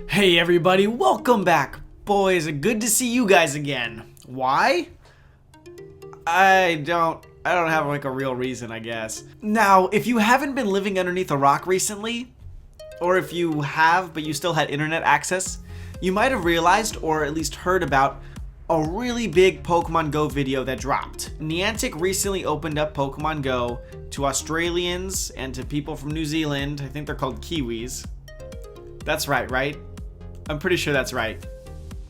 Hey everybody, welcome back. Boys, good to see you guys again. Why? I don't have like a real reason, I guess. Now, if you haven't been living underneath a rock recently, or if you have but you still had internet access, you might have realized or at least heard about a really big Pokemon Go video that dropped. Niantic recently opened up Pokemon Go to Australians and to people from New Zealand. I think they're called Kiwis. That's right? I'm pretty sure that's right.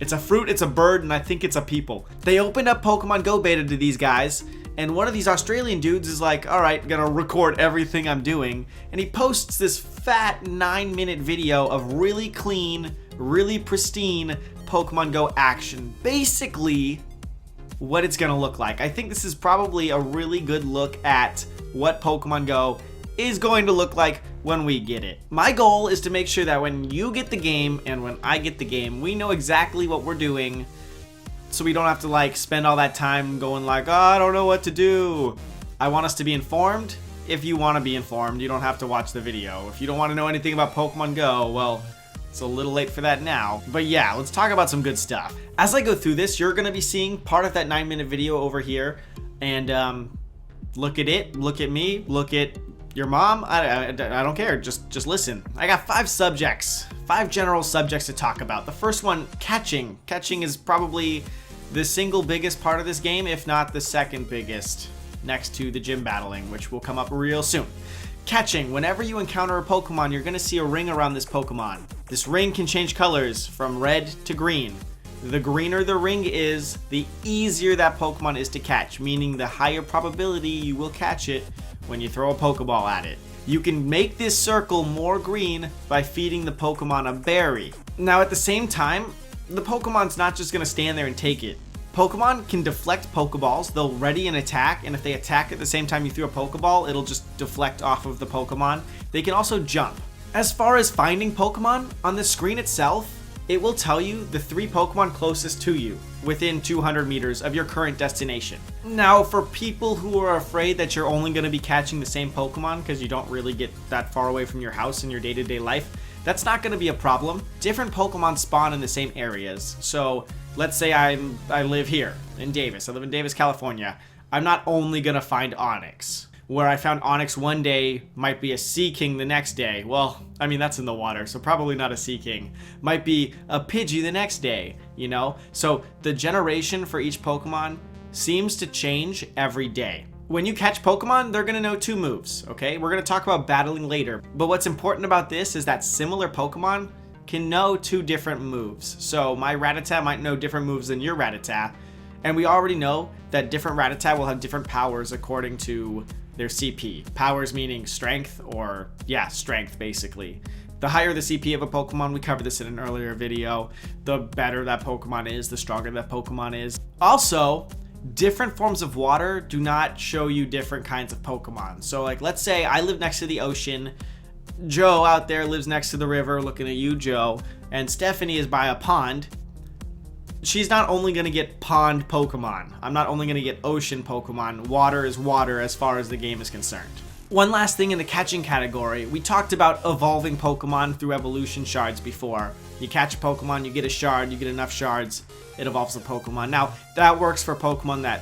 It's a fruit, it's a bird, and I think it's a people. They opened up Pokemon Go beta to these guys, and one of these Australian dudes is like, alright, gonna record everything I'm doing, and he posts this fat 9-minute video of really clean, really pristine Pokemon Go action. Basically, what it's gonna look like. I think this is probably a really good look at what Pokemon Go is going to look like when we get it. My goal is to make sure that when you get the game and when I get the game, we know exactly what we're doing, so we don't have to like spend all that time going like, oh, I don't know what to do. I want us to be informed. If you want to be informed, you don't have to watch the video. If you don't want to know anything about Pokemon Go, well, it's a little late for that now. But yeah, let's talk about some good stuff. As I go through this, you're going to be seeing part of that 9-minute video over here, and look at it, look at me, look at your mom. I don't care, just listen. I got 5 general subjects to talk about. The first one, catching. Catching is probably the single biggest part of this game, if not the second biggest, next to the gym battling, which will come up real soon. Catching, whenever you encounter a Pokemon, you're gonna see a ring around this Pokemon. This ring can change colors from red to green. The greener the ring is, the easier that Pokemon is to catch, meaning the higher probability you will catch it when you throw a Pokeball at it. You can make this circle more green by feeding the Pokemon a berry. Now at the same time, the Pokemon's not just gonna stand there and take it. Pokemon can deflect Pokeballs, they'll ready an attack, and if they attack at the same time you throw a Pokeball, it'll just deflect off of the Pokemon. They can also jump. As far as finding Pokemon, on the screen itself, it will tell you the 3 Pokemon closest to you, within 200 meters of your current destination. Now, for people who are afraid that you're only going to be catching the same Pokemon because you don't really get that far away from your house in your day-to-day life, that's not going to be a problem. Different Pokemon spawn in the same areas. So, let's say I live here in Davis. I live in Davis, California. I'm not only going to find Onix. Where I found Onix one day might be a Sea King the next day. Well, I mean, that's in the water, so probably not a Sea King. Might be a Pidgey the next day, you know? So the generation for each Pokemon seems to change every day. When you catch Pokemon, they're gonna know 2 moves, okay? We're gonna talk about battling later. But what's important about this is that similar Pokemon can know 2 different moves. So my Rattata might know different moves than your Rattata. And we already know that different Rattata will have different powers according to their CP. Powers meaning strength, or yeah, strength basically. The higher the CP of a Pokemon, we covered this in an earlier video, the better that Pokemon is, the stronger that Pokemon is. Also, different forms of water do not show you different kinds of Pokemon. So like, let's say I live next to the ocean, Joe out there lives next to the river, looking at you, Joe, and Stephanie is by a pond. She's not only going to get pond Pokemon. I'm not only going to get ocean Pokemon. Water is water as far as the game is concerned. One last thing in the catching category. We talked about evolving Pokemon through evolution shards before. You catch a Pokemon, you get a shard, you get enough shards, it evolves a Pokemon. Now, that works for Pokemon that,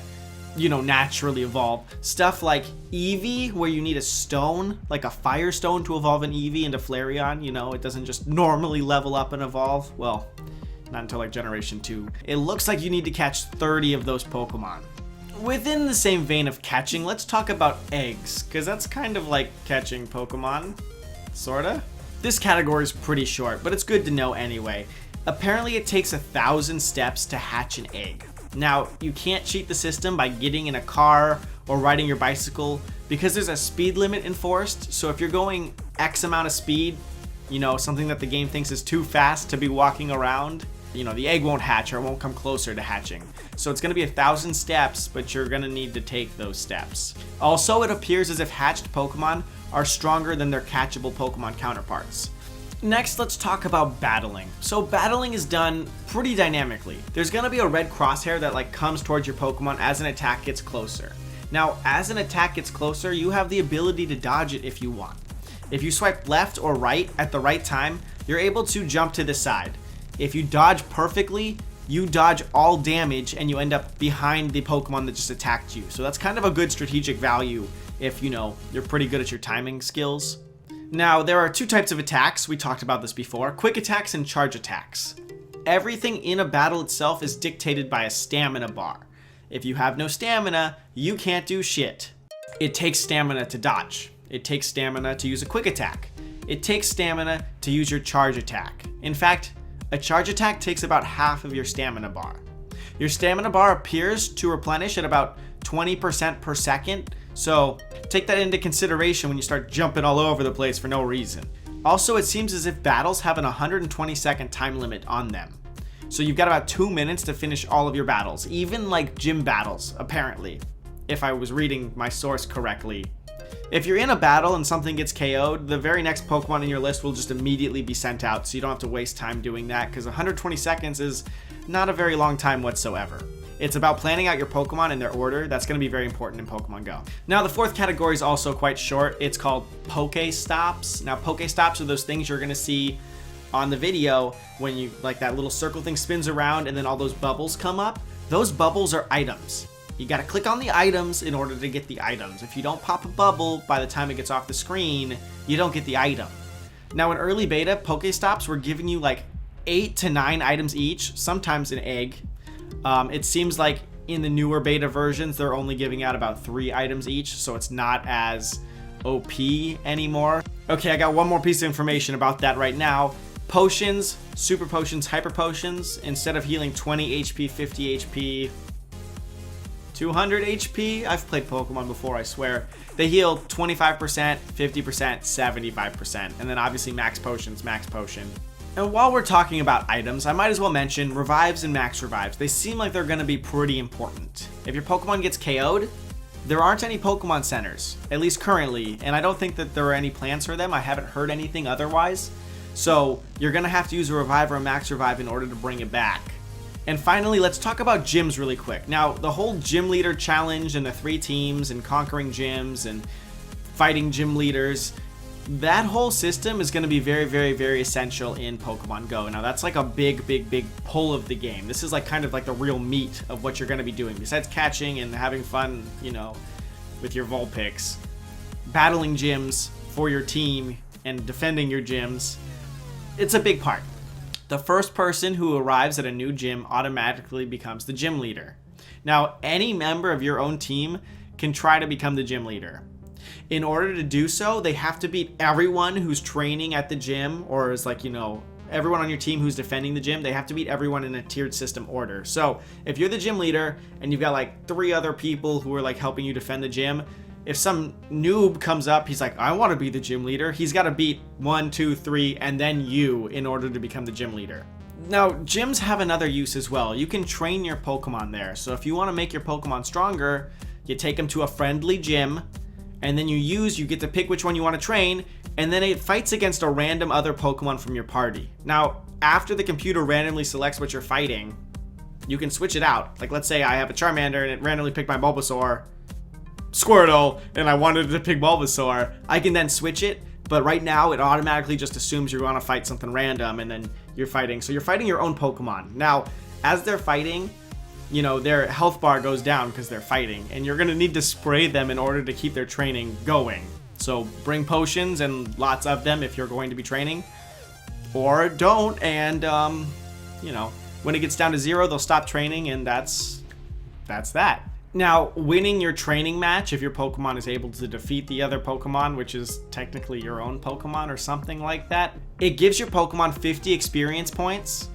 you know, naturally evolve. Stuff like Eevee, where you need a stone, like a fire stone to evolve an Eevee into Flareon, you know, it doesn't just normally level up and evolve. Well, not until like generation 2. It looks like you need to catch 30 of those Pokemon. Within the same vein of catching, let's talk about eggs, because that's kind of like catching Pokemon, sorta. This category is pretty short, but it's good to know anyway. Apparently it takes 1,000 steps to hatch an egg. Now, you can't cheat the system by getting in a car or riding your bicycle, because there's a speed limit enforced, so if you're going X amount of speed, you know, something that the game thinks is too fast to be walking around, you know, the egg won't hatch or it won't come closer to hatching. So it's going to be 1,000 steps, but you're going to need to take those steps. Also, it appears as if hatched Pokemon are stronger than their catchable Pokemon counterparts. Next, let's talk about battling. So battling is done pretty dynamically. There's going to be a red crosshair that like comes towards your Pokemon as an attack gets closer. Now, as an attack gets closer, you have the ability to dodge it if you want. If you swipe left or right at the right time, you're able to jump to the side. If you dodge perfectly, you dodge all damage and you end up behind the Pokemon that just attacked you. So that's kind of a good strategic value if, you know, you're pretty good at your timing skills. Now, there are two types of attacks. We talked about this before: quick attacks and charge attacks. Everything in a battle itself is dictated by a stamina bar. If you have no stamina, you can't do shit. It takes stamina to dodge. It takes stamina to use a quick attack. It takes stamina to use your charge attack. In fact, a charge attack takes about half of your stamina bar. Your stamina bar appears to replenish at about 20% per second, so take that into consideration when you start jumping all over the place for no reason. Also, it seems as if battles have an 120-second time limit on them. So you've got about 2 minutes to finish all of your battles, even like gym battles, apparently, if I was reading my source correctly. If you're in a battle and something gets KO'd, the very next Pokemon in your list will just immediately be sent out, so you don't have to waste time doing that, because 120 seconds is not a very long time whatsoever. It's about planning out your Pokemon in their order. That's going to be very important in Pokemon Go. Now, the fourth category is also quite short. It's called Pokestops. Now, Pokestops are those things you're going to see on the video when you, like, that little circle thing spins around and then all those bubbles come up. Those bubbles are items. You got to click on the items in order to get the items. If you don't pop a bubble by the time it gets off the screen, you don't get the item. Now, in early beta, Pokestops were giving you like 8 to 9 items each, sometimes an egg. It seems like in the newer beta versions, they're only giving out about 3 items each, so it's not as OP anymore. Okay, I got one more piece of information about that right now. Potions, super potions, hyper potions, instead of healing 20 HP, 50 HP, 200 HP, I've played Pokemon before, I swear, they heal 25%, 50%, 75%, and then obviously max potions, max potion. And while we're talking about items, I might as well mention revives and max revives. They seem like they're going to be pretty important. If your Pokemon gets KO'd, there aren't any Pokemon centers, at least currently, and I don't think that there are any plans for them. I haven't heard anything otherwise. So you're going to have to use a revive or a max revive in order to bring it back. And finally, let's talk about gyms really quick. Now, the whole gym leader challenge and the 3 teams and conquering gyms and fighting gym leaders, that whole system is going to be very, very, very essential in Pokemon Go. Now, that's like a big, big, big pull of the game. This is like kind of like the real meat of what you're going to be doing. Besides catching and having fun, you know, with your Vulpix, battling gyms for your team and defending your gyms, it's a big part. The first person who arrives at a new gym automatically becomes the gym leader. Now, any member of your own team can try to become the gym leader. In order to do so, they have to beat everyone who's training at the gym, or is like, you know, everyone on your team who's defending the gym. They have to beat everyone in a tiered system order. So if you're the gym leader and you've got like 3 other people who are like helping you defend the gym, if some noob comes up, he's like, I want to be the gym leader, he's got to beat 1, 2, 3, and then you in order to become the gym leader. Now, gyms have another use as well. You can train your Pokemon there. So if you want to make your Pokemon stronger, you take them to a friendly gym, and then you get to pick which one you want to train, and then it fights against a random other Pokemon from your party. Now, after the computer randomly selects what you're fighting, you can switch it out. Like, let's say I have a Charmander and it randomly picked my Bulbasaur, Squirtle, and I wanted to pick Bulbasaur. I can then switch it, but right now it automatically just assumes you want to fight something random, and then you're fighting. So you're fighting your own Pokemon. Now, as they're fighting, you know, their health bar goes down because they're fighting, and you're going to need to spray them in order to keep their training going. So bring potions and lots of them if you're going to be training, or don't, and you know, when it gets down to 0, they'll stop training, and that's that. Now, winning your training match, if your Pokemon is able to defeat the other Pokemon, which is technically your own Pokemon or something like that, it gives your Pokemon 50 experience points,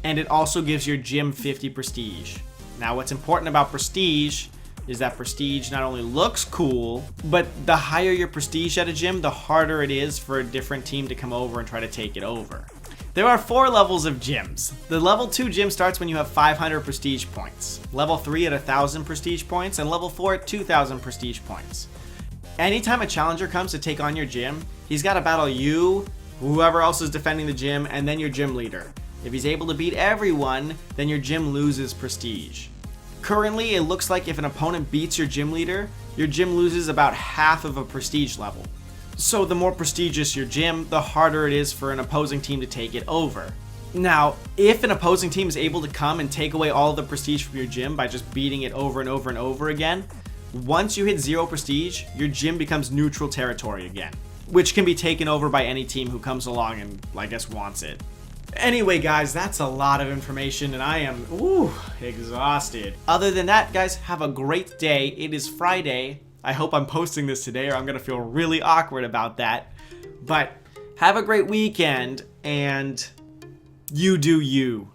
and it also gives your gym 50 prestige. Now, what's important about prestige is that prestige not only looks cool, but the higher your prestige at a gym, the harder it is for a different team to come over and try to take it over. There are 4 levels of gyms. The level 2 gym starts when you have 500 prestige points, level 3 at 1,000 prestige points, and level 4 at 2,000 prestige points. Anytime a challenger comes to take on your gym, he's got to battle you, whoever else is defending the gym, and then your gym leader. If he's able to beat everyone, then your gym loses prestige. Currently, it looks like if an opponent beats your gym leader, your gym loses about half of a prestige level. So the more prestigious your gym, the harder it is for an opposing team to take it over. Now, if an opposing team is able to come and take away all the prestige from your gym by just beating it over and over and over again, once you hit 0 prestige, your gym becomes neutral territory again, which can be taken over by any team who comes along and, I guess, wants it. Anyway, guys, that's a lot of information, and I am, exhausted. Other than that, guys, have a great day. It is Friday. I hope I'm posting this today, or I'm gonna feel really awkward about that. But have a great weekend, and you do you.